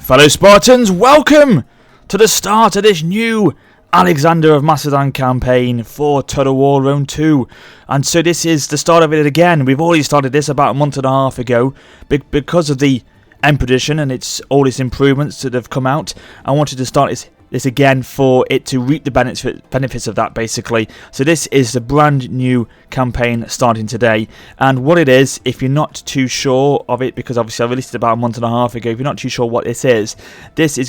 Fellow Spartans, welcome to the start of this new Alexander of Macedon campaign for Total War Rome 2. And so this is the start of it again. We've already started this about a month and a half ago because of the Emperor Edition and all its improvements that have come out. I wanted to start this again for it to reap the benefits of that, basically. So this is the brand new campaign starting today, and what it is, if you're not too sure of it, because obviously I released it about a month and a half ago, if you're not too sure what this is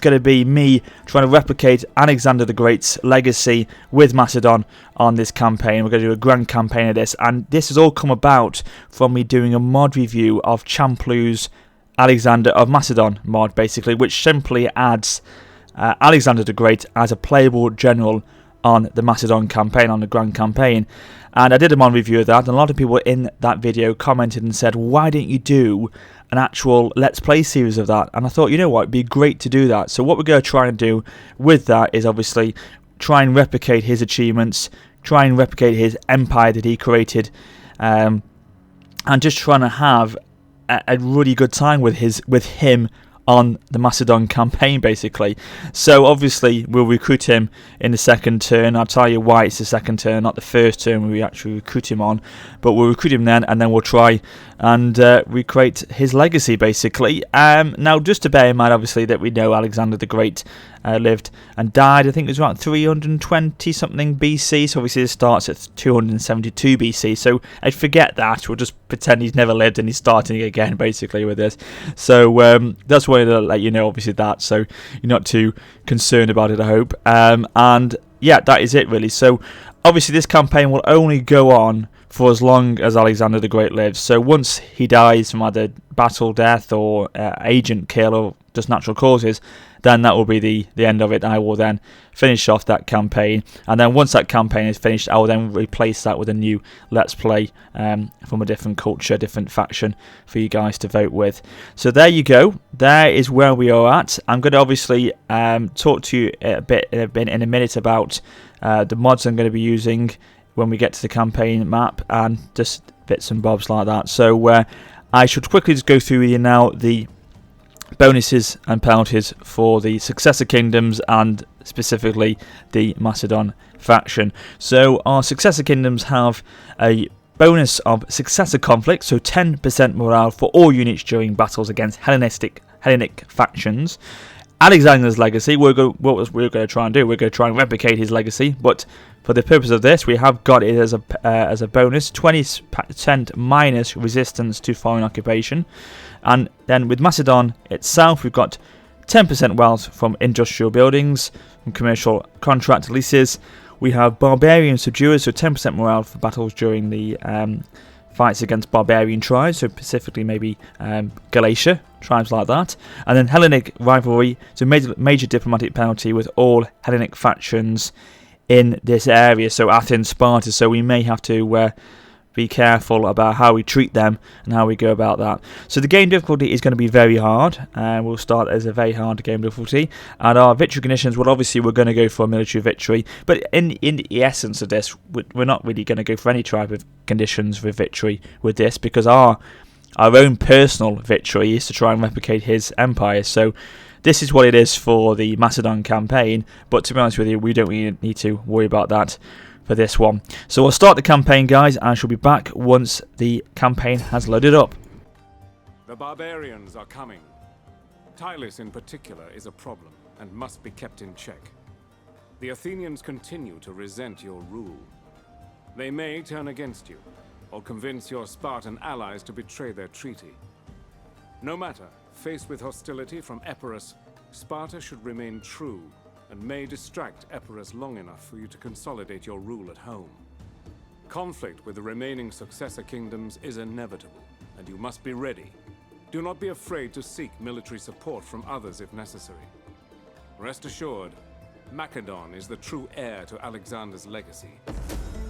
going to be me trying to replicate Alexander the Great's legacy with Macedon on this campaign. We're going to do a grand campaign of this, and this has all come about from me doing a mod review of Champlu's Alexander of Macedon mod, basically, which simply adds Alexander the Great as a playable general on the Macedon campaign, on the Grand Campaign. And I did a mod review of that, and a lot of people in that video commented and said, why didn't you do an actual Let's Play series of that? And I thought, you know what, it'd be great to do that. So what we're going to try and do with that is obviously try and replicate his achievements, try and replicate his empire that he created, and just trying to have a really good time with him on the Macedon campaign, basically. So obviously we'll recruit him in the second turn. I'll tell you why it's the second turn, not the first turn we actually recruit him on, but we'll recruit him then, and then we'll try and recreate his legacy, basically. Now, just to bear in mind, obviously, that we know Alexander the Great lived and died, I think it was around 320 something BC, so obviously it starts at 272 BC, so I forget that, we'll just pretend he's never lived and he's starting again, basically, with this. So that's why to let you know, obviously, that, so you're not too concerned about it, I hope. And yeah, that is it, really. So obviously this campaign will only go on for as long as Alexander the Great lives. So once he dies from either battle death or agent kill or just natural causes, then that will be the end of it. I will then finish off that campaign, and then once that campaign is finished, I will then replace that with a new Let's Play from a different culture, different faction for you guys to vote with. So there you go. There is where we are at. I'm going to obviously talk to you a bit in a minute about the mods I'm going to be using when we get to the campaign map and just bits and bobs like that. So I should quickly just go through with you now the bonuses and penalties for the successor kingdoms and specifically the Macedon faction. So our successor kingdoms have a bonus of successor conflict, so 10% morale for all units during battles against Hellenic factions. Alexander's legacy, what we're going to try and do, we're going to try and replicate his legacy, but for the purpose of this, we have got it as a bonus, 20% minus resistance to foreign occupation. And then with Macedon itself, we've got 10% wealth from industrial buildings, from commercial contract leases. We have barbarian subduers, so 10% morale for battles during the fights against barbarian tribes, so specifically maybe Galatia, tribes like that. And then Hellenic rivalry, so major diplomatic penalty with all Hellenic factions in this area, so Athens, Sparta, so we may have to be careful about how we treat them and how we go about that. So the game difficulty is going to be very hard, and we'll start as a very hard game difficulty, and our victory conditions, well, obviously we're going to go for a military victory, but in the essence of this, we're not really going to go for any type of conditions for victory with this, because our own personal victory is to try and replicate his empire. So this is what it is for the Macedon campaign, but to be honest with you, we don't really need to worry about that for this one. So we'll start the campaign, guys, and I shall be back once the campaign has loaded up. The barbarians are coming. Tylis in particular is a problem and must be kept in check. The Athenians continue to resent your rule. They may turn against you, or convince your Spartan allies to betray their treaty. No matter, faced with hostility from Epirus, Sparta should remain true and may distract Epirus long enough for you to consolidate your rule at home. Conflict with the remaining successor kingdoms is inevitable, and you must be ready. Do not be afraid to seek military support from others if necessary. Rest assured, Macedon is the true heir to Alexander's legacy.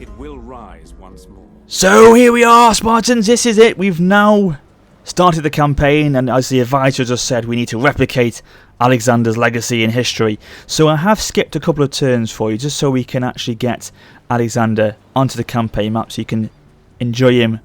It will rise once more. So here we are, Spartans, this is it. We've now started the campaign, and as the advisor just said, we need to replicate Alexander's legacy in history. So I have skipped a couple of turns for you, just so we can actually get Alexander onto the campaign map, so you can enjoy him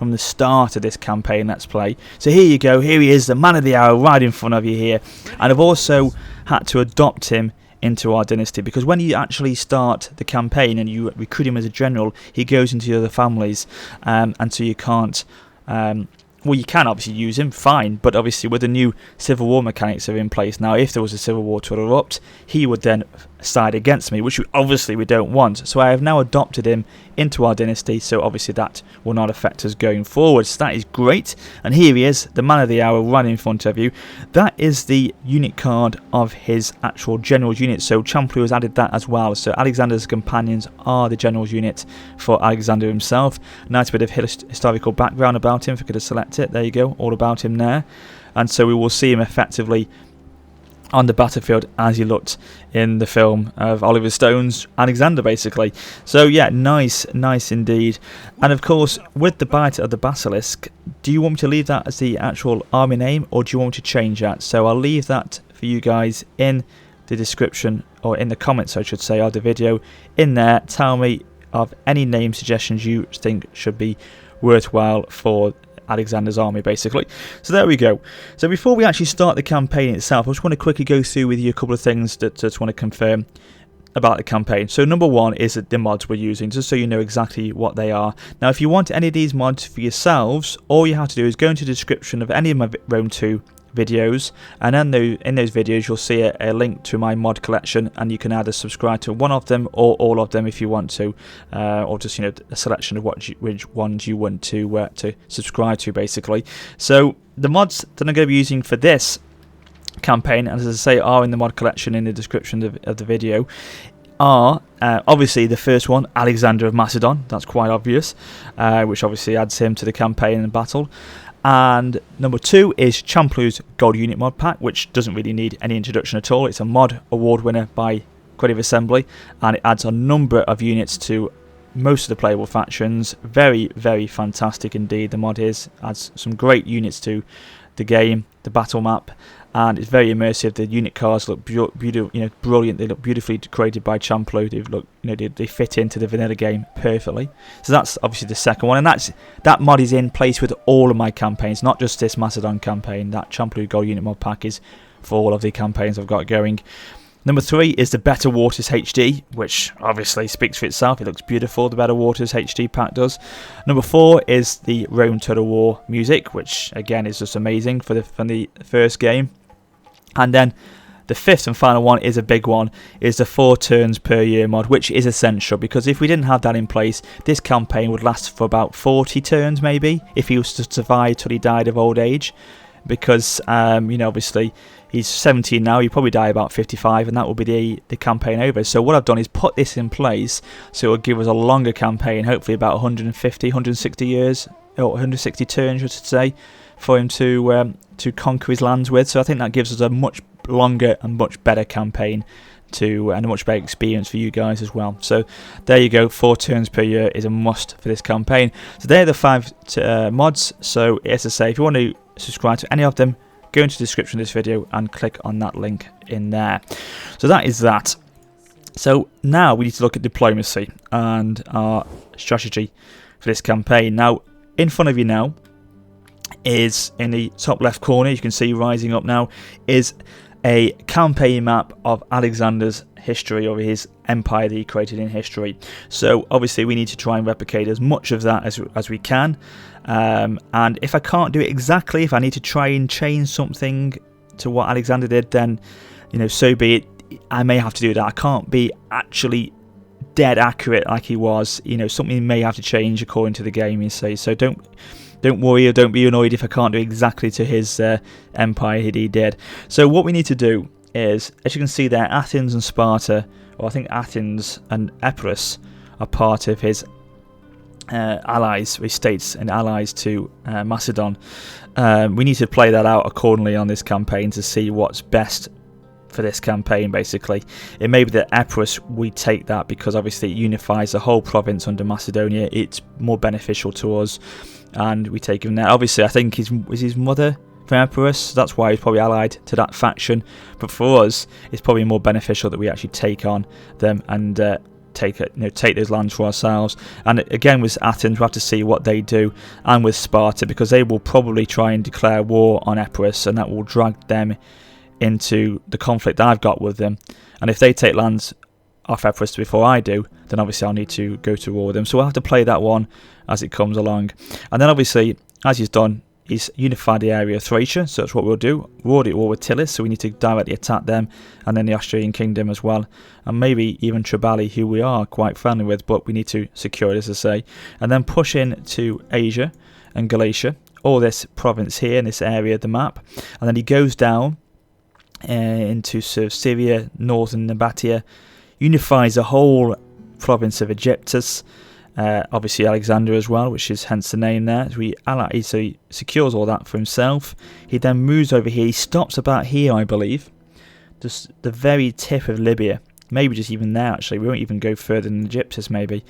from the start of this campaign Let's Play. So here you go, here he is, the man of the hour, right in front of you here. And I've also had to adopt him into our dynasty, because when you actually start the campaign and you recruit him as a general, he goes into the other families, and so you can't... well, you can obviously use him, fine, but obviously with the new civil war mechanics that are in place now, if there was a civil war to erupt, he would then side against me, which obviously we don't want. So I have now adopted him into our dynasty, so obviously that will not affect us going forward. So that is great, and here he is, the man of the hour, right in front of you. That is the unit card of his actual general's unit, so Champloo has added that as well. So Alexander's companions are the general's unit for Alexander himself. Nice bit of historical background about him, if I could have selected it, there you go, all about him there. And so we will see him effectively on the battlefield as he looked in the film of Oliver Stone's Alexander, basically. So yeah, nice indeed. And of course, with the bite of the basilisk, do you want me to leave that as the actual army name, or do you want me to change that? So I'll leave that for you guys in the description, or in the comments I should say, of the video. In there, tell me of any name suggestions you think should be worthwhile for Alexander's army, basically. So there we go. So before we actually start the campaign itself, I just want to quickly go through with you a couple of things that I just want to confirm about the campaign. So number one is the mods we're using, just so you know exactly what they are. Now if you want any of these mods for yourselves, all you have to do is go into the description of any of my Rome 2 videos, and in those videos you'll see a link to my mod collection, and you can either subscribe to one of them or all of them if you want to, or just, you know, a selection of which ones you want to subscribe to, basically. So the mods that I'm going to be using for this campaign, as I say, are in the mod collection in the description of the video, are obviously the first one, Alexander of Macedon. That's quite obvious, which obviously adds him to the campaign and battle. And number two is Champloo's Gold Unit mod pack, which doesn't really need any introduction at all. It's a mod award winner by Creative Assembly, and it adds a number of units to most of the playable factions. Very, very fantastic indeed. The mod adds some great units to the game, the battle map, and it's very immersive. The unit cards look beautiful, you know, brilliant. They look beautifully created by Champloo. They fit into the vanilla game perfectly. So that's obviously the second one, and that mod is in place with all of my campaigns, not just this Macedon campaign. That Champloo Gold Unit mod pack is for all of the campaigns I've got going. Number three is the Better Waters HD, which obviously speaks for itself. It looks beautiful, the Better Waters HD pack does. Number four is the Rome Total War music, which again is just amazing from the first game. And then the fifth and final one is a big one, is the 4 turns per year mod, which is essential, because if we didn't have that in place, this campaign would last for about 40 turns maybe, if he was to survive till he died of old age. Because, you know, obviously he's 17 now, he'll probably die about 55, and that will be the campaign over. So what I've done is put this in place, so it will give us a longer campaign, hopefully about 150, 160 years, or 160 turns, I should say, for him to conquer his lands with. So I think that gives us a much longer and much better campaign and a much better experience for you guys as well. So there you go, 4 turns per year is a must for this campaign. So they're the 5 mods. So as I say, if you want to subscribe to any of them, go into the description of this video and click on that link in there. So that is that. So now we need to look at diplomacy and our strategy for this campaign. Now in front of you now is, in the top left corner, you can see rising up now, is a campaign map of Alexander's history, or his empire that he created in history. So obviously we need to try and replicate as much of that as we can, and if I can't do it exactly, if I need to try and change something to what Alexander did, then, you know, so be it. I may have to do that. I can't be actually dead accurate like he was. You know, something may have to change according to the game, you see. So don't worry, or don't be annoyed if I can't do exactly to his empire he did. So what we need to do is, as you can see there, Athens and Sparta, or I think Athens and Epirus, are part of his allies, his states and allies to Macedon. We need to play that out accordingly on this campaign to see what's best for this campaign, basically. It may be that Epirus, we take that because obviously it unifies the whole province under Macedonia. It's more beneficial to us, and we take him there. Obviously, I think his mother from Epirus, that's why he's probably allied to that faction. But for us, it's probably more beneficial that we actually take on them and take those lands for ourselves. And again, with Athens, we'll have to see what they do, and with Sparta, because they will probably try and declare war on Epirus, and that will drag them into the conflict I've got with them. And if they take lands off Epirus before I do, then obviously I'll need to go to war with them. So we'll have to play that one as it comes along. And then obviously, as he's done, he's unified the area of Thracia, so that's what we'll do. We're already at war with Tilis, so we need to directly attack them, and then the Austrian kingdom as well, and maybe even Tribali, who we are quite friendly with, but we need to secure it, as I say. And then push in to Asia and Galatia, all this province here in this area of the map. And then he goes down into sort of Syria, northern Nabatea, unifies the whole province of Egyptus, obviously Alexander as well, which is hence the name there. So he secures all that for himself. He then moves over here. He stops about here, I believe, just the very tip of Libya, maybe just even there actually. We won't even go further than Egyptus maybe.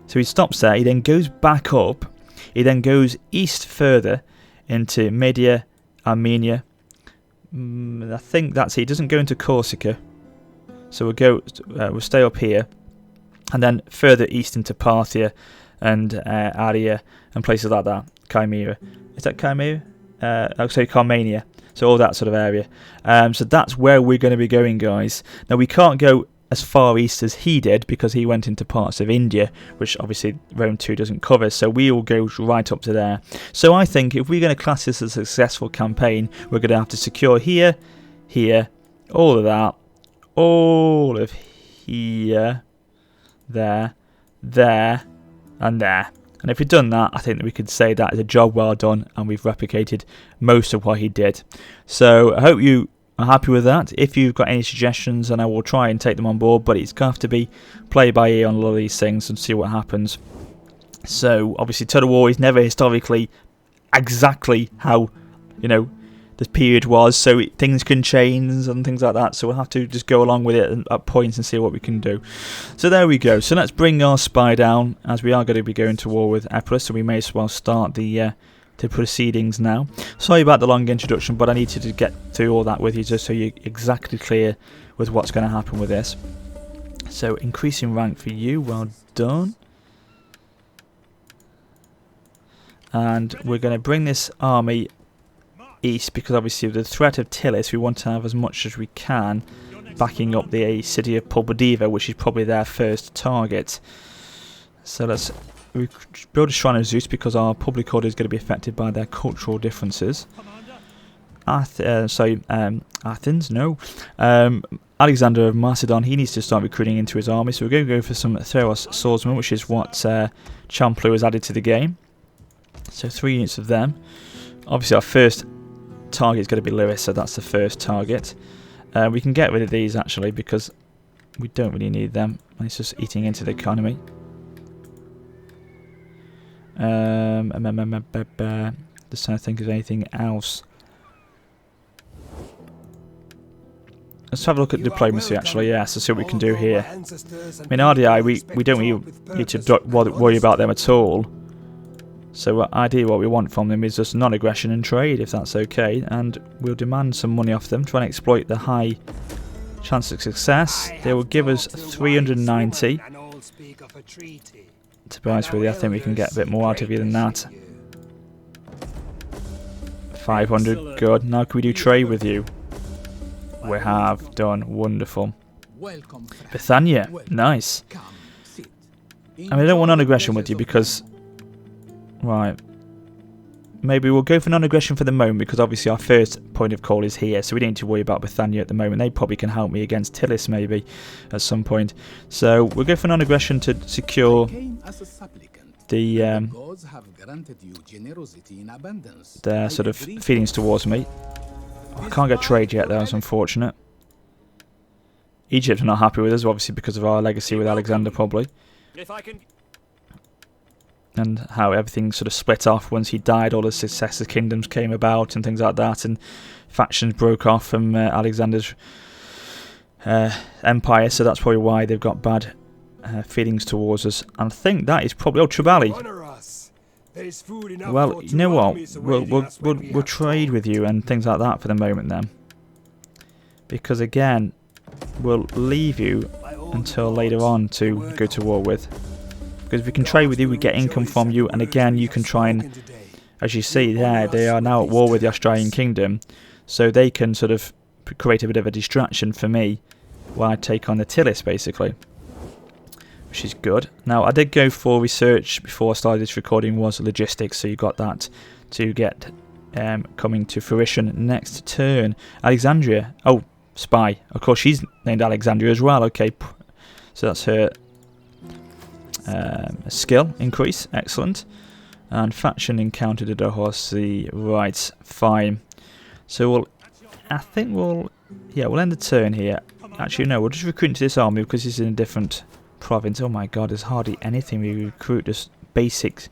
So he stops there. He then goes back up. He then goes east further into Media, Armenia. I think that's it. He doesn't go into Corsica, so we'll stay up here. And then further east into Parthia and Aria and places like that. Chimera. Is that Chimera? I'll say Carmania. So all that sort of area. So that's where we're going to be going, guys. Now we can't go as far east as he did because he went into parts of India, which obviously Rome 2 doesn't cover. So we will go right up to there. So I think if we're going to class this as a successful campaign, we're going to have to secure here, here, all of that, all of here, there, there, and there. And if we've done that, I think that we could say that is a job well done, and we've replicated most of what he did. So I hope you are happy with that. If you've got any suggestions, then I will try and take them on board, but it's going to have to be play by ear on a lot of these things and see what happens. So obviously Total War is never historically exactly how, the period was, so things can change and things like that, so we'll have to just go along with it at points and see what we can do. So there we go. So let's bring our spy down, as we are going to be going to war with Epirus, so we may as well start the proceedings now. Sorry about the long introduction, but I needed to get through all that with you just so you're exactly clear with what's going to happen with this. So increasing rank for you, well done. And we're going to bring this army east, because obviously with the threat of Tilis, we want to have as much as we can backing up the city of Pulbodiva, which is probably their first target. So let's build a shrine of Zeus, because our public order is going to be affected by their cultural differences. Athens, no. Alexander of Macedon, he needs to start recruiting into his army, so we're going to go for some Theros swordsmen, which is what Champloo has added to the game. So 3 units of them. Obviously our first target is going to be Lewis, so that's the first target. We can get rid of these actually, because we don't really need them, and it's just eating into the economy. Just trying to think of anything else. Let's have a look at diplomacy actually, yes, to see what we can do here. I mean, RDI, we don't really need to worry about them at all. So ideally what we want from them is just non-aggression and trade, if that's okay, and we'll demand some money off them, try and exploit the high chance of success. They will give us 390. To be honest with you, I think we can get a bit more out of you than that. 500, good. Now can we do trade with you? We have done, wonderful. Bethania, nice. I mean, I don't want non-aggression with you because... Right. Maybe we'll go for non-aggression for the moment, because obviously our first point of call is here, so we don't need to worry about Bethania at the moment. They probably can help me against Tilis maybe at some point. So we'll go for non-aggression to secure the their sort of feelings towards me. Oh, I can't get trade yet, though, that's unfortunate. Egypt are not happy with us, obviously because of our legacy with Alexander probably. And how everything sort of split off once he died, all the successive kingdoms came about and things like that, and factions broke off from Alexander's empire, so that's probably why they've got bad feelings towards us. And I think that is probably... Oh, Tribali! Well, you know what, we'll trade with you and things like that for the moment then. Because again, we'll leave you until later on to go to war with. Because if we can trade with you, we get income from you, and again, you can try and, as you see there, they are now at war with the Australian Kingdom, so they can sort of create a bit of a distraction for me while I take on the Tillis, basically, which is good. Now, I did go for research before I started this recording, was logistics, so you got that to get coming to fruition next turn. Alexandria, oh, spy, of course she's named Alexandria as well. Okay, so that's her skill increase, excellent. And faction encountered at a horsey, right, fine. So I think we'll end the turn here. Actually no, we'll just recruit into this army because it's in a different province. Oh my god, there's hardly anything we recruit, just basic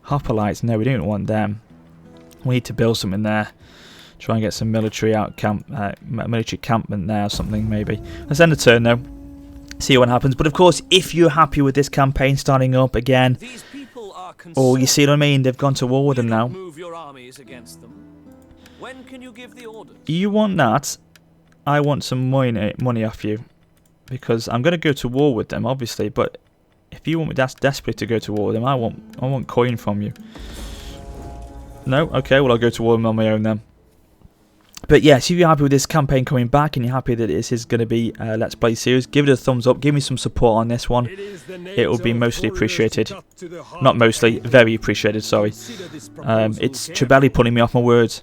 hoplites. No, we don't want them. We need to build something there. Try and get some military military campment there or something maybe. Let's end the turn though. See what happens. But of course, if you're happy with this campaign starting up again, or you see what I mean, they've gone to war with them now. Move your armies against them. When can you give the orders? You want that? I want some money off you, because I'm going to go to war with them, obviously. But if you want me desperately to go to war with them, I want coin from you. No, okay. Well, I'll go to war with them on my own then. But yes, if you're happy with this campaign coming back and you're happy that this is going to be a Let's Play series, give it a thumbs up, give me some support on this one. It will be mostly appreciated. Not mostly, very appreciated, sorry. It's Trebelli pulling me off my words.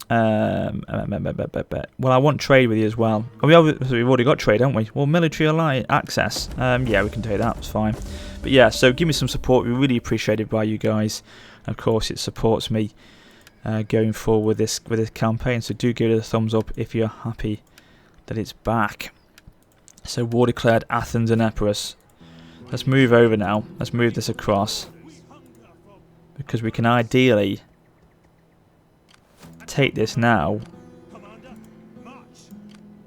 Well, I want trade with you as well. Oh, we've already got trade, haven't we? Well, military alliance access. Yeah, we can do that, it's fine. But yeah, so give me some support, we really appreciate it by you guys. Of course, it supports me going forward with this campaign, so do give it a thumbs up if you're happy that it's back. So war declared Athens and Epirus. Let's move over now. Let's move this across, because we can ideally take this now.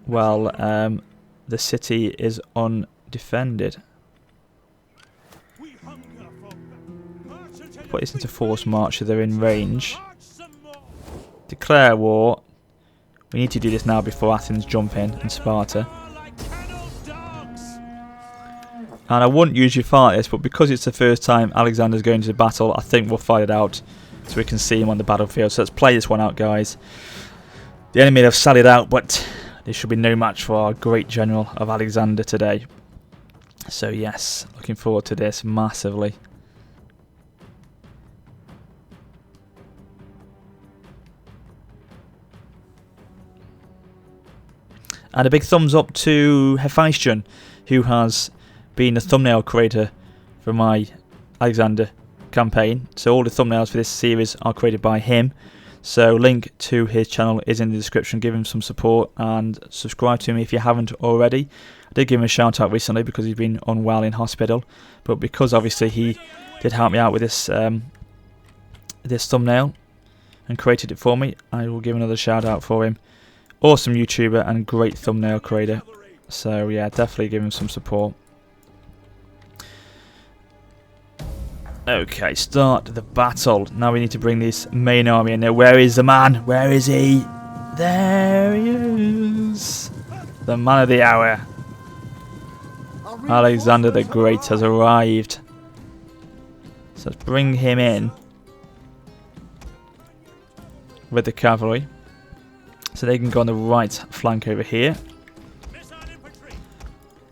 Well, the city is undefended. Put this into force march so they're in range. Declare war. We need to do this now before Athens jump in and Sparta. And I wouldn't usually fight this, but because it's the first time Alexander's going to battle, I think we'll fight it out so we can see him on the battlefield. So let's play this one out, guys. The enemy have sallied out, but this should be no match for our great general of Alexander today. So yes, looking forward to this massively. And a big thumbs up to Hephaestion, who has been the thumbnail creator for my Alexander campaign. So all the thumbnails for this series are created by him. So link to his channel is in the description. Give him some support and subscribe to him if you haven't already. I did give him a shout out recently because he's been unwell in hospital. But because obviously he did help me out with this this thumbnail and created it for me, I will give another shout out for him. Awesome YouTuber and great thumbnail creator. So yeah, definitely give him some support. Okay, start the battle. Now we need to bring this main army in there. Where is the man? Where is he? There he is. The man of the hour. Alexander the Great has arrived. So let's bring him in with the cavalry. So they can go on the right flank over here.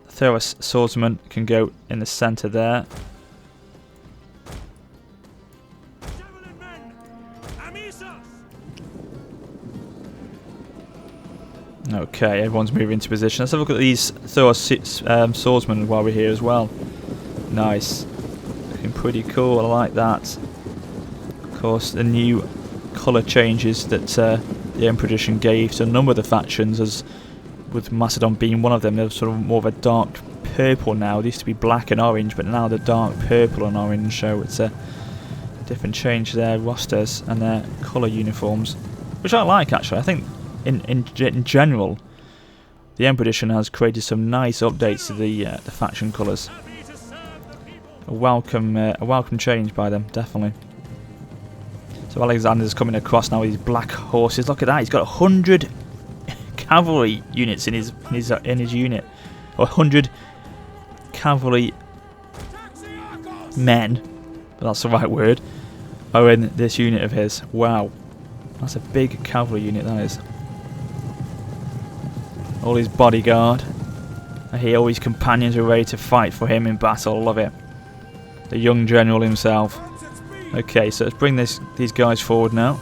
Thoros swordsman can go in the centre there. Okay, everyone's moving into position. Let's have a look at these Thoros swordsmen while we're here as well. Nice. Looking pretty cool, I like that. Of course, the new colour changes that the Emperor Edition gave to a number of the factions, as with Macedon being one of them, they're sort of more of a dark purple now. They used to be black and orange, but now they're dark purple and orange, so it's a different change to their rosters and their colour uniforms, which I like actually. I think in general, the Emperor Edition has created some nice updates to the faction colours. A welcome change by them, definitely. So Alexander's coming across now with his black horses. Look at that, he's got 100 cavalry units in his unit. or 100 cavalry men, if that's the right word, are in this unit of his. Wow, that's a big cavalry unit, that is. All his bodyguard are here, all his companions are ready to fight for him in battle. Love it. The young general himself. Okay, so let's bring these guys forward now.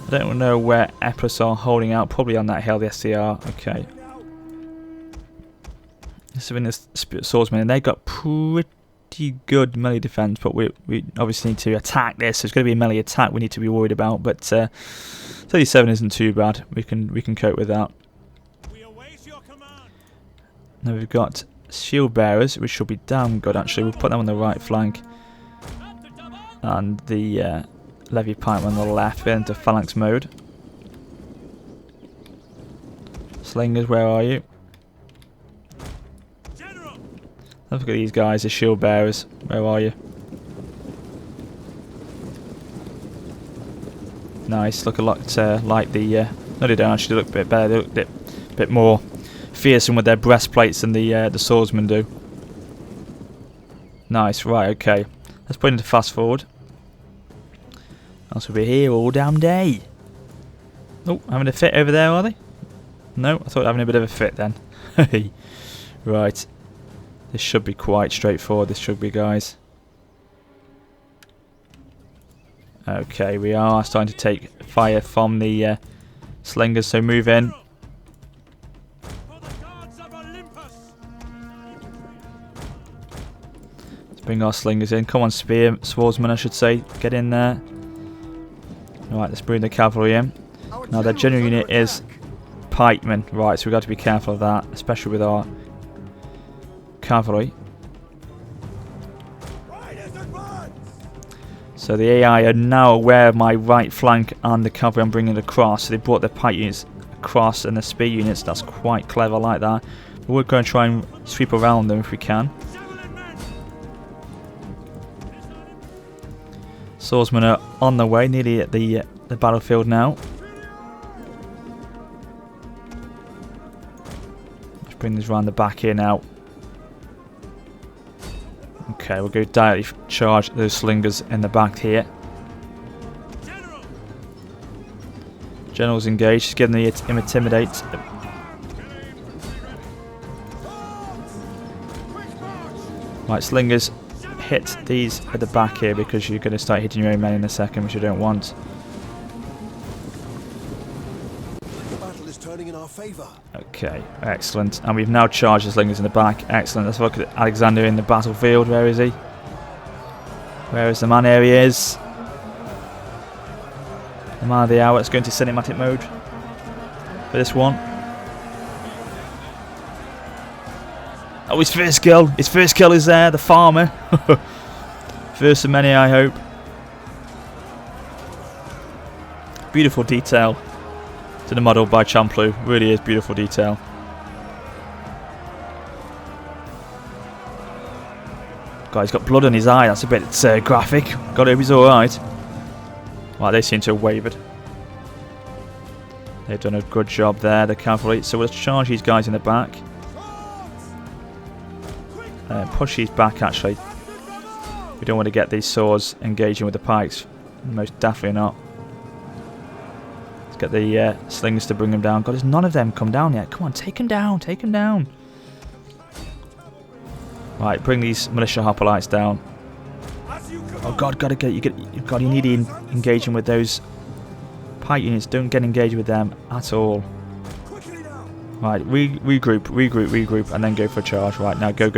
I don't know where Epirus are holding out, probably on that hill, the SCR. Okay. So in this swordsman, and they got pretty good melee defense, but we obviously need to attack this. So it's going to be a melee attack we need to be worried about, but 37 isn't too bad. We can cope with that. Now we've got shield bearers, which should be damn good actually. We'll put them on the right flank, and the levy pikemen on the left. We're into phalanx mode. Slingers, where are you? Let's look at these guys, the shield bearers. Where are you? Nice, look a lot like the... no, they don't actually look a bit better. They look a bit more fearsome with their breastplates than the swordsmen do. Nice, right, okay. Let's put into fast forward. Else we'll be here all damn day. Oh, having a fit over there, are they? No, I thought having a bit of a fit then. Right. This should be quite straightforward, this should be, guys. Okay, we are starting to take fire from the slingers, so move in. Let's bring our slingers in. Come on, swordsman, I should say. Get in there. Alright, let's bring the cavalry in. Now, their general unit is pikemen. Right, so we've got to be careful of that, especially with our cavalry. So the AI are now aware of my right flank and the cavalry I'm bringing across. So they brought their pike units across and the spear units. That's quite clever like that. But we're going to try and sweep around them if we can. Swordsmen are on their way, nearly at the battlefield now. Let's bring this round the back here now. Okay, we'll go directly charge those slingers in the back here. General's engaged, just getting the intimidate. Right, slingers, hit these at the back here because you're going to start hitting your own men in a second, which you don't want. The battle is turning in our favor. Okay, excellent. And we've now charged the slingers in the back. Excellent. Let's look at Alexander in the battlefield. Where is he? Where is the man? Here he is. The man of the hour. Let's go into cinematic mode for this one. Oh, his first kill. His first kill is there. The farmer. First of many, I hope. Beautiful detail to the model by Champloo. Really is beautiful detail. God, he's got blood on his eye. That's a bit graphic. God, I hope he's alright. Right, they seem to have wavered. They've done a good job there, the cavalry. So let's charge these guys in the back. Push these back, actually. We don't want to get these swords engaging with the pikes. Most definitely not. Let's get the slingers to bring them down. God, there's none of them come down yet. Come on, take them down. Take them down. Right, bring these militia hoplites down. Oh God, God, you need to engage with those pike units. Don't get engaged with them at all. Right, regroup, and then go for a charge. Right, now go.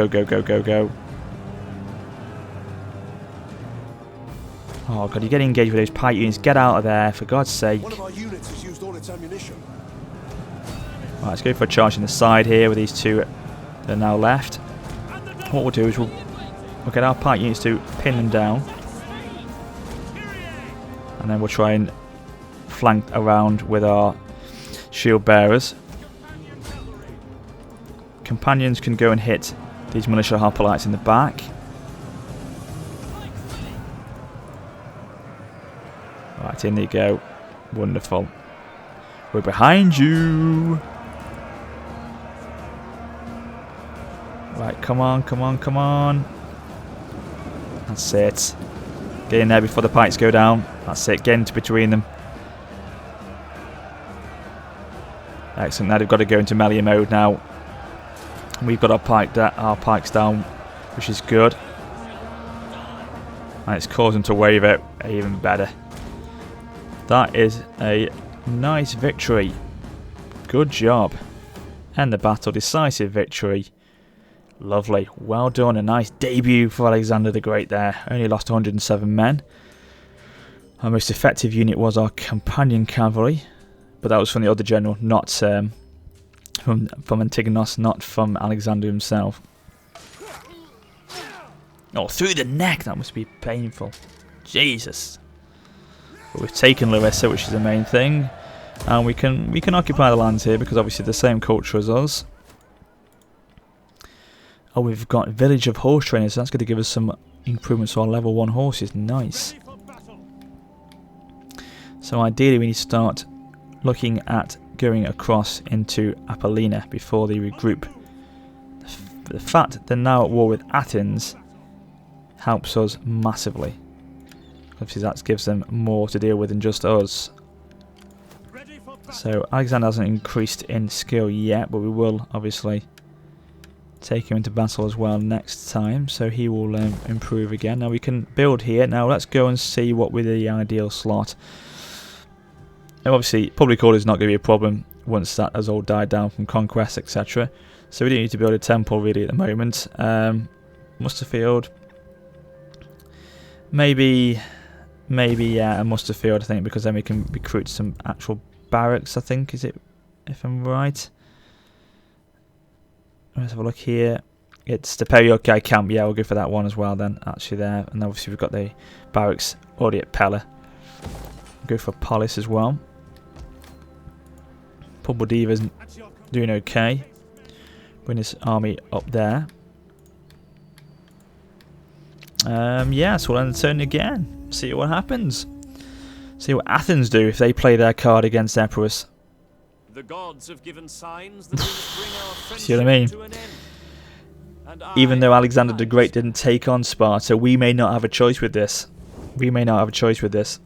Oh God, you're getting engaged with those pike units. Get out of there, for God's sake. One of our units has used all its ammunition. Right, let's go for a charge in the side here with these two that are now left. What we'll do is we'll get our pike units to pin them down. And then we'll try and flank around with our shield bearers. Companions can go and hit these militia hoplites in the back. Right, in they go. Wonderful. We're behind you. Right, come on, come on, come on. That's it. Get in there before the pikes go down. That's it, get into between them. Excellent, now they've got to go into melee mode now. We've got our pikes down, which is good. And it's caused them to wave it even better. That is a nice victory. Good job. End the battle, decisive victory. Lovely, well done, a nice debut for Alexander the Great there. Only lost 107 men. Our most effective unit was our companion cavalry, but that was from the other general, not from Antigonus, not from Alexander himself. Oh, through the neck, that must be painful. Jesus. But we've taken Larissa, which is the main thing, and we can occupy the lands here because obviously the same culture as us. Oh, we've got Village of Horse Trainers, so that's going to give us some improvements to our level 1 horses. Nice. So ideally we need to start looking at going across into Apollina before they regroup. The fact they're now at war with Athens helps us massively. Obviously that gives them more to deal with than just us. So Alexander hasn't increased in skill yet, but we will obviously take him into battle as well next time, so he will improve again. Now we can build here. Now let's go and see what with the ideal slot. Now obviously public order is not going to be a problem once that has all died down from conquest, etc. So we don't need to build a temple really at the moment. Muster field, maybe yeah, a muster field I think, because then we can recruit some actual barracks, I think, is it, if I'm right. Let's have a look here. It's the Periokai camp. Yeah, we'll go for that one as well then, actually there. And obviously we've got the barracks already at Pella. We'll go for Polis as well. Pubblediva's doing okay. Bring this army up there. Yeah, so we'll end the turn again. See what happens. See what Athens do if they play their card against Epirus. The gods have given signs that we must bring our friendship See what I mean? to an end. And Even though Alexander the Great didn't take on Sparta, we may not have a choice with this. We may not have a choice with this.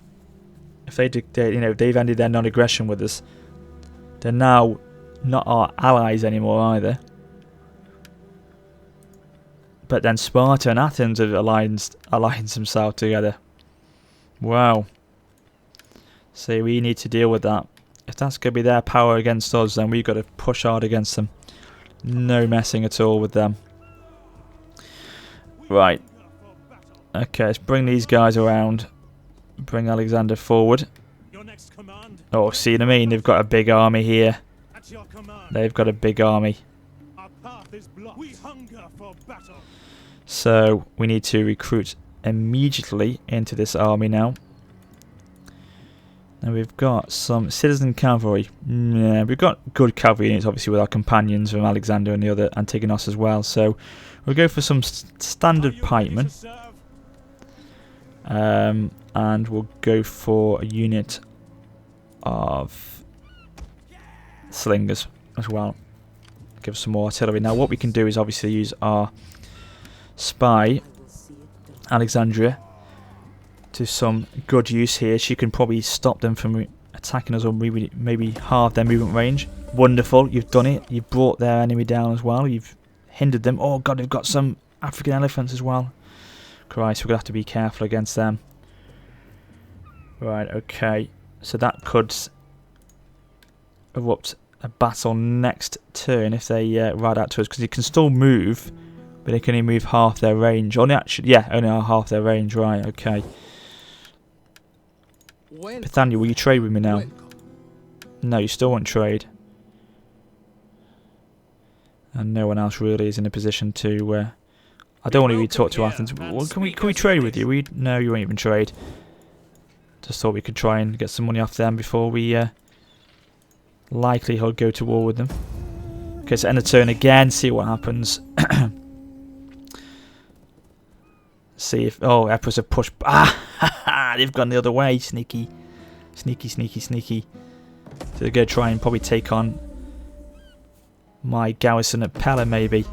If they dictate, they've ended their non-aggression with us. They're now not our allies anymore either. But then Sparta and Athens have aligned themselves together. Wow. So we need to deal with that. If that's going to be their power against us, then we've got to push hard against them. No messing at all with them. Right. Okay, let's bring these guys around. Bring Alexander forward. Oh, see what I mean? They've got a big army here. They've got a big army. So we need to recruit immediately into this army now. And we've got some citizen cavalry. Yeah, we've got good cavalry units, obviously, with our companions from Alexander and the other Antigonus as well. So we'll go for some standard pikemen. And we'll go for a unit of slingers as well. Give us some more artillery. Now what we can do is obviously use our spy, Alexandria, to some good use here. She can probably stop them from attacking us, or maybe halve their movement range. Wonderful, you've done it. You've brought their enemy down as well. You've hindered them. Oh god, they've got some African elephants as well. Christ, we're going to have to be careful against them. Right, okay. So that could erupt a battle next turn if they ride out to us, because they can still move, but they can only move half their range. Only half their range, right, okay. Nathaniel, will you trade with me now? No, you still won't trade. And no one else really is in a position to... I don't want to really talk to Athens. Well, can we trade with you? No, you won't even trade. Just thought we could try and get some money off them before we likelihood go to war with them. Okay, so end the turn again, see what happens. See if... Oh, Epirus have pushed... Ah, they've gone the other way. Sneaky. Sneaky, sneaky, sneaky. So they're going to try and probably take on my garrison at Pella, maybe.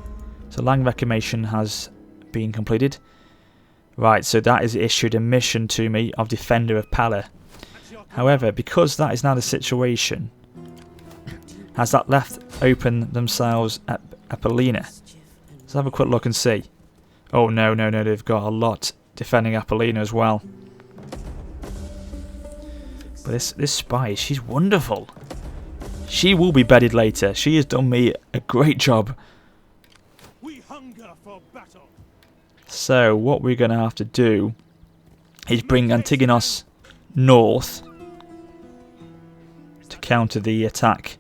So land reclamation has been completed. Right, so that has issued a mission to me of Defender of Pella. However, because that is now the situation, has that left open themselves at Apollina? Let's have a quick look and see. Oh no, no, no, they've got a lot defending Apollina as well. But this spy, she's wonderful. She will be bedded later. She has done me a great job. We hunger for battle. So what we're going to have to do is bring Antigonos north to counter the attack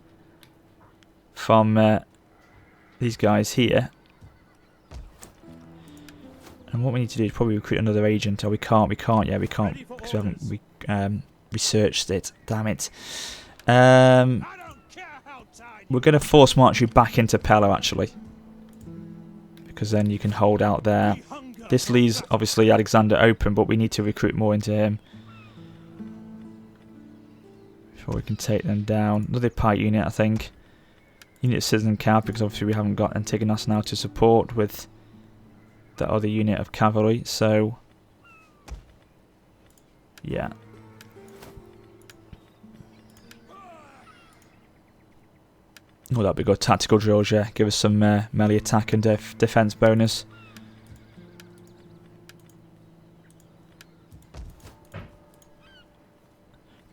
from these guys here. And what we need to do is probably recruit another agent. Oh, we can't, yeah, we can't, because we haven't researched it. Damn it. We're going to force march you back into Pella, actually, because then you can hold out there. This leaves, obviously, Alexander open, but we need to recruit more into him before we can take them down. Another pike unit, I think. Unit of citizen cav, because obviously we haven't got Antigonos now to support with the other unit of cavalry, so yeah. Oh, that'd be good. Tactical drills, yeah. Give us some melee attack and defense bonus. I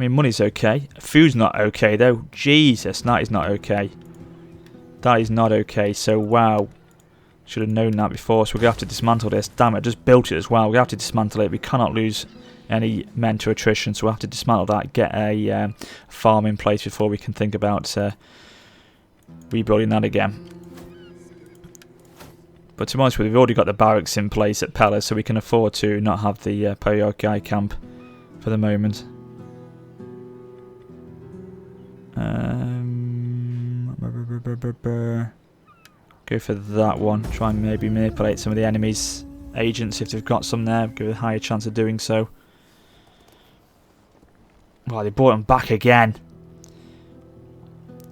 mean, money's okay. Food's not okay, though. Jesus, that is not okay. That is not okay. So, wow. Should have known that before. So, we're going to have to dismantle this. Damn it, I just built it as well. We have to dismantle it. We cannot lose any men to attrition. So, we'll have to dismantle that. Get a farm in place before we can think about rebuilding that again. But to be honest with you, we've already got the barracks in place at Pella, so we can afford to not have the Perioci camp for the moment. Go for that one. Try and maybe manipulate some of the enemy's agents if they've got some there. Give a higher chance of doing so. Wow, they brought them back again.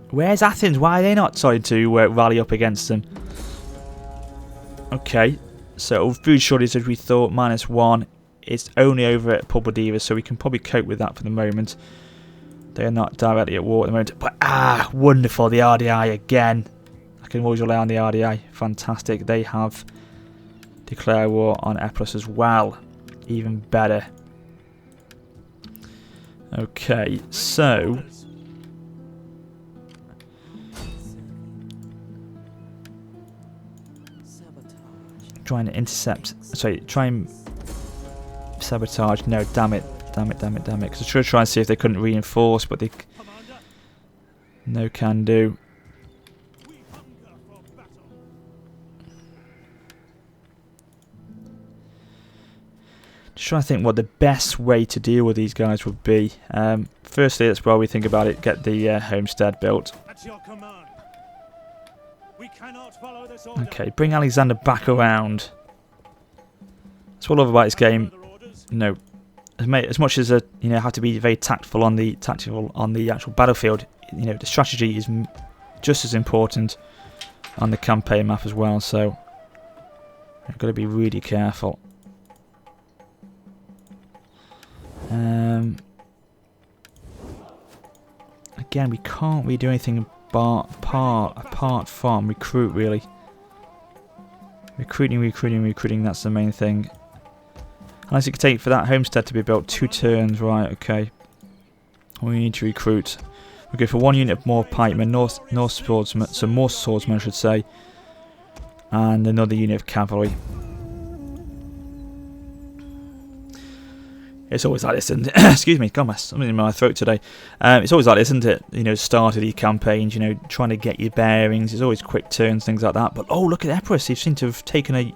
Where's Athens? Why are they not starting to rally up against them? Okay, so food shortage as we thought, -1. It's only over at Pulpodiva, so we can probably cope with that for the moment. They are not directly at war at the moment. But, wonderful, the RDI again. I can always rely on the RDI. Fantastic. They have declared war on Epirus as well. Even better. Okay, so trying to intercept. Sorry, try and sabotage. No, damn it. Because I should try and see if they couldn't reinforce, but they no can do. Just trying to think what the best way to deal with these guys would be. Firstly, that's where we think about it. Get the homestead built. Okay, bring Alexander back around. That's what I love about this game. No, as much as have to be very tactful on the actual battlefield. The strategy is just as important on the campaign map as well. So I've got to be really careful. Again, we can't really do anything apart from recruit, really. Recruiting, that's the main thing. Unless it could take for that homestead to be built 2 turns, right, okay. We need to recruit. We'll go for 1 unit of more pikemen, North swordsmen, so more swordsmen I should say. And another unit of cavalry. It's always like this, isn't it? Excuse me, God, something in my throat today. It's always like this, isn't it? Start of these campaigns, trying to get your bearings. There's always quick turns, things like that. But, oh, look at Epirus. They seem to have taken a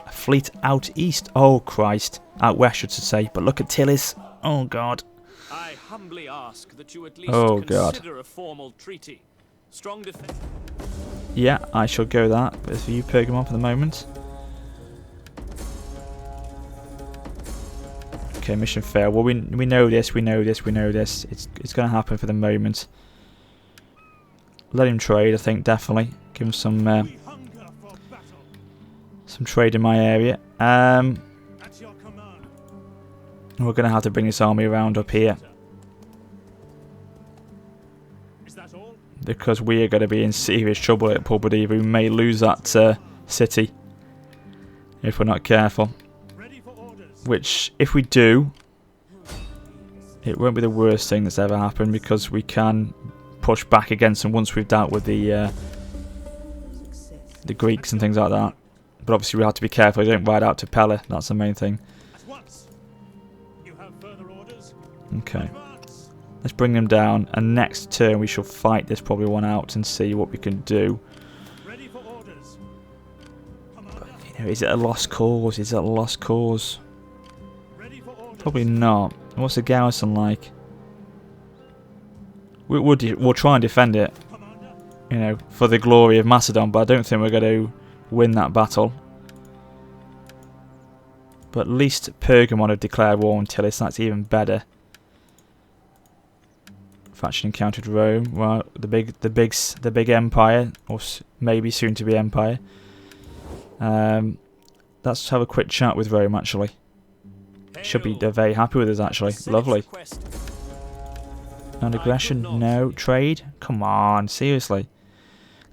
fleet out east. Oh, Christ. Out west, I should say. But look at Tillis. Oh, God. I humbly ask that you at least consider a formal treaty. Strong defense. Yeah, I shall go that. But for you, Pergamon, for the moment. Okay, mission failed. Well, we know this. It's going to happen for the moment. Let him trade, I think, definitely. Give him some some trade in my area. At your command. We're going to have to bring this army around up here. Is that all? Because we are going to be in serious trouble at Pulbadiva. We may lose that city if we're not careful. Ready for orders. Which, if we do, it won't be the worst thing that's ever happened, because we can push back against them once we've dealt with the Greeks and things like that. But obviously we have to be careful we don't ride out to Pella. That's the main thing. At once. You have further orders? Okay. Advance. Let's bring them down, and next turn we shall fight this probably one out and see what we can do. Ready for orders. Commander. But, you know, is it a lost cause? Is it a lost cause? Ready for orders. Probably not. What's the garrison like? We'll try and defend it, Commander. you know, for the glory of Macedon, but I don't think we're going to win that battle. But at least Pergamon have declared war on Tillis. That's even better. Faction encountered Rome. Well, the big empire, or maybe soon to be empire. Let's have a quick chat with Rome. Actually, they're very happy with us. Actually, lovely. Non-aggression, no. Trade, come on, seriously.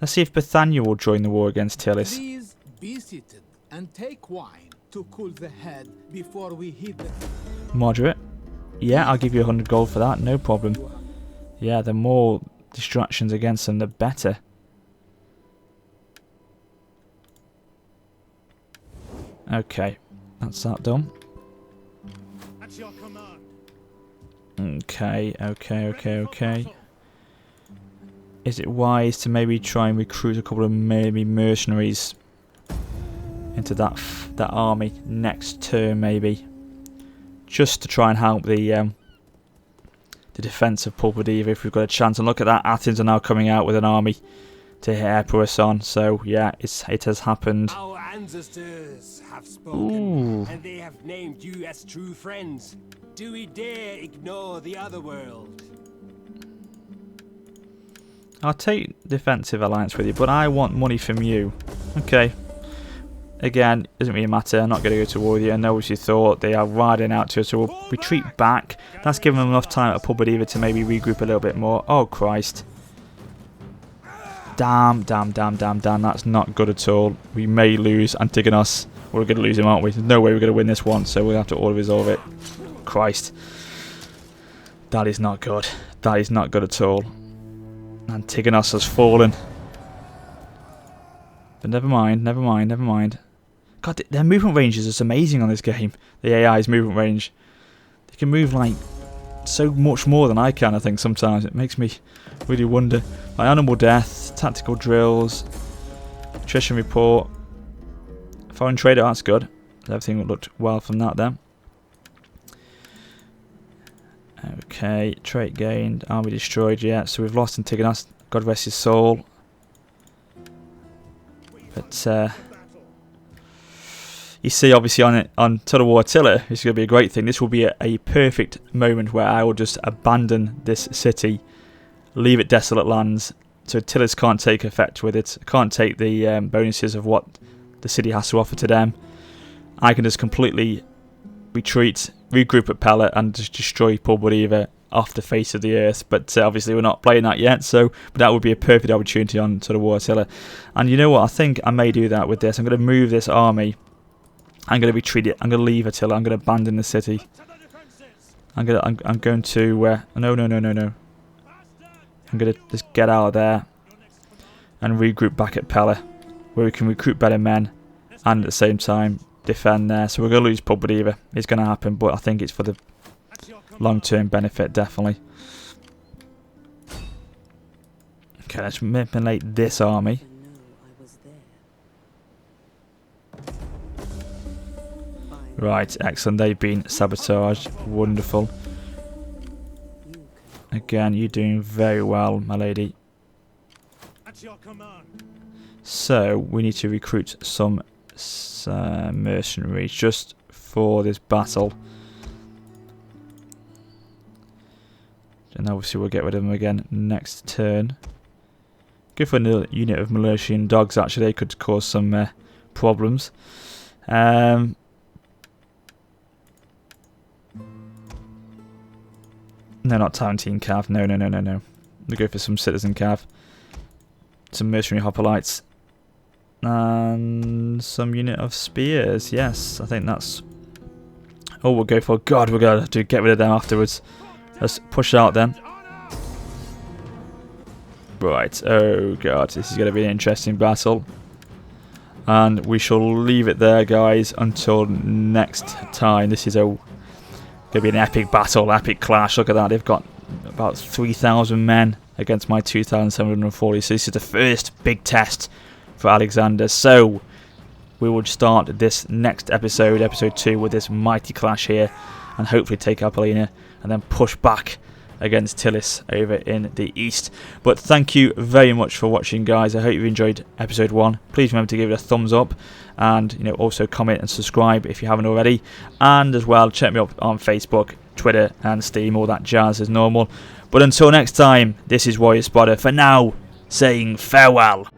Let's see if Bethania will join the war against Tillis. Please be seated and take wine to cool the head before we hit the... Moderate. Yeah, I'll give you 100 gold for that, no problem. Yeah, the more distractions against them, the better. Okay, that's that done. At your command. Okay. Is it wise to maybe try and recruit a couple of maybe mercenaries into that army next turn, maybe, just to try and help the defense of Pulbadiva if we've got a chance? And look at that, Athens are now coming out with an army to hit Epirus on. So yeah, it has happened. Our ancestors have spoken, Ooh. and they have named you as true friends. Do we dare ignore the other world? I'll take defensive alliance with you, but I want money from you. Okay. Again, doesn't really matter. I'm not going to go to war with you. I know what you thought. They are riding out to us, so we'll retreat back. That's given them enough time at Pulbadiva to maybe regroup a little bit more. Oh, Christ. Damn. That's not good at all. We may lose Antigonos. We're going to lose him, aren't we? There's no way we're going to win this one, so we'll have to auto-resolve it. Christ. That is not good. That is not good at all. Antigonos has fallen. But never mind. God, their movement range is just amazing on this game. The AI's movement range. They can move like so much more than I can, I think, sometimes. It makes me really wonder. Like animal death, tactical drills, attrition report, foreign trader, that's good. Everything looked well from that then. Okay, trait gained, army destroyed, yeah. So we've lost Antigonos, God rest his soul. But you see, obviously on Total War Attila, this is going to be a great thing. This will be a perfect moment where I will just abandon this city, leave it desolate lands, so Attilas can't take effect with it, can't take the bonuses of what the city has to offer to them. I can just completely retreat, regroup at Pella, and just destroy Pulbadiva off the face of the earth. But obviously we're not playing that yet, but that would be a perfect opportunity on Total War Attila. And you know what, I think I may do that with this. I'm going to move this army. I'm going to retreat it. I'm going to leave Attila. I'm going to abandon the city. I'm going to no. I'm going to just get out of there and regroup back at Pella, where we can recruit better men and at the same time defend there. So we're going to lose Pulbadiva. It's going to happen, but I think it's for the long-term benefit, definitely. Okay, let's manipulate this army. Right, excellent. They've been sabotaged. Wonderful. Again, you're doing very well, my lady. At your command. So, we need to recruit some mercenaries just for this battle. And obviously we'll get rid of them again next turn. Go for another unit of Milesian dogs, actually. They could cause some problems. No, not Tarantine Cav. No. We go for some Citizen Cav. Some Mercenary Hoplites. And some unit of Spears. Yes, I think that's... Oh, we'll go for... God, we're going to have to get rid of them afterwards. Let's push out then. Right, oh god, this is going to be an interesting battle. And we shall leave it there, guys, until next time. This is going to be an epic battle, epic clash. Look at that, they've got about 3,000 men against my 2,740. So this is the first big test for Alexander. So we will start this next episode, episode 2, with this mighty clash here. And hopefully take Apollonia and then push back against Tillis over in the east. But thank you very much for watching, guys. I hope you enjoyed episode 1. Please remember to give it a thumbs up, and also comment and subscribe if you haven't already. And as well, check me up on Facebook, Twitter and Steam, all that jazz as normal. But until next time, this is WarriorofSparta for now, saying farewell.